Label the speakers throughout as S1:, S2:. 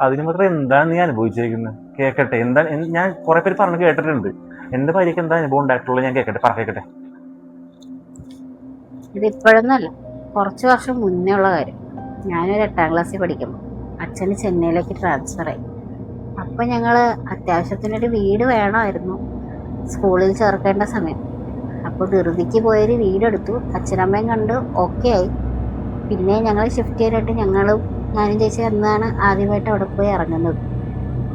S1: അതിന് മാത്രം എന്താണ് നീ അനുഭവിച്ചിരിക്കുന്നത്? കേക്കട്ടെ, എന്താണ് ഞാൻ കുറെ പേര് പറഞ്ഞു കേട്ടിട്ടുണ്ട്. എന്റെ ഭാര്യക്ക് എന്താ അനുഭവം ഉണ്ടായിട്ടുള്ളത് ഞാൻ കേക്കട്ടെ, കേക്കട്ടെ.
S2: ഇതിപ്പോഴൊന്നല്ല, കുറച്ച് വർഷം മുന്നേ ഉള്ള കാര്യം. ഞാനൊരു 8ാം ക്ലാസ്സിൽ പഠിക്കുമ്പോൾ അച്ഛന് ചെന്നൈയിലേക്ക് ട്രാൻസ്ഫർ ആയി. അപ്പം ഞങ്ങൾ അത്യാവശ്യത്തിനൊരു വീട് വേണമായിരുന്നു, സ്കൂളിൽ ചേർക്കേണ്ട സമയം. അപ്പോൾ ധൃതിക്ക് പോയൊരു വീടെടുത്തു, അച്ഛനമ്മയും കണ്ട് ഓക്കെ ആയി. പിന്നെ ഞങ്ങൾ ഷിഫ്റ്റ് ചെയ്തിട്ട് ഞാനും ചേച്ചി എന്നാണ് ആദ്യമായിട്ട് അവിടെ പോയി ഇറങ്ങുന്നത്.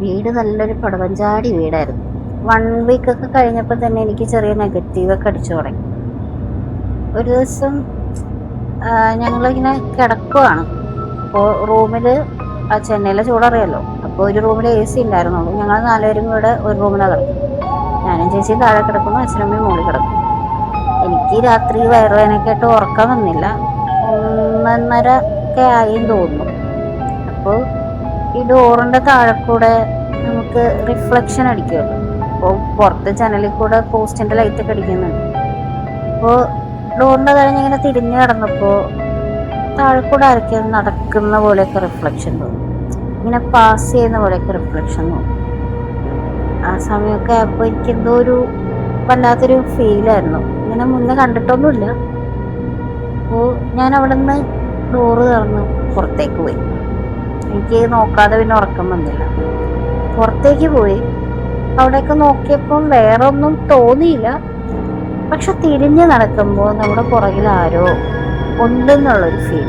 S2: വീട് നല്ലൊരു പടവഞ്ചാടി വീടായിരുന്നു. 1 വീക്കൊക്കെ കഴിഞ്ഞപ്പോൾ തന്നെ എനിക്ക് ചെറിയ നെഗറ്റീവൊക്കെ അടിച്ചു തുടങ്ങി. ഒരു ദിവസം ഞങ്ങളിങ്ങനെ കിടക്കുവാണ്. അപ്പോൾ റൂമിൽ ചെന്നൈയിലെ ചൂടറിയാലോ, അപ്പോൾ ഒരു റൂമിൽ AC ഉണ്ടായിരുന്നുള്ളൂ. ഞങ്ങൾ 4 പേരും കൂടെ ഒരു റൂമിലാണ് കിടക്കും. ഞാനും ചേച്ചിയും താഴെ കിടക്കുന്നു, അച്ഛനമ്മയും മുകളിൽ കിടക്കും. എനിക്ക് രാത്രി വയറുവേദനയൊക്കെ ആയിട്ട് ഉറക്കം വന്നില്ല. 1:30 ഒക്കെ ആയിന്ന് തോന്നുന്നു. അപ്പോൾ ഈ ഡോറിൻ്റെ താഴെ കൂടെ നമുക്ക് റിഫ്ലക്ഷൻ അടിക്കുമല്ലോ. അപ്പോൾ പുറത്ത് ജനലിൽ കൂടെ പോസ്റ്റിൻ്റെ ലൈറ്റൊക്കെ അടിക്കുന്നുണ്ട്. അപ്പോൾ ഡോറിൻ്റെ കഴിഞ്ഞിങ്ങനെ തിരിഞ്ഞു കിടന്നപ്പോൾ താഴെ കൂടെ ആരൊക്കെ നടക്കുന്ന പോലെയൊക്കെ റിഫ്ലക്ഷൻ തോന്നും, ഇങ്ങനെ പാസ് ചെയ്യുന്ന പോലെയൊക്കെ റിഫ്ലക്ഷൻ തോന്നും. ആ സമയമൊക്കെ ആയപ്പോൾ എനിക്കെന്തോ ഒരു വല്ലാത്തൊരു ഫീലായിരുന്നു. ഇങ്ങനെ മുന്നേ കണ്ടിട്ടൊന്നുമില്ല. അപ്പോൾ ഞാൻ അവിടെ നിന്ന് ഡോറ് തുറന്ന് പുറത്തേക്ക് പോയി. എനിക്ക് നോക്കാതെ പിന്നെ ഉറക്കം വന്നില്ല. പുറത്തേക്ക് പോയി അവിടെയൊക്കെ നോക്കിയപ്പം വേറെ ഒന്നും തോന്നിയില്ല. പക്ഷെ തിരിഞ്ഞ് നടക്കുമ്പോൾ നമ്മുടെ പുറകിൽ ആരോ ഉണ്ടെന്നുള്ളൊരു ഫീൽ.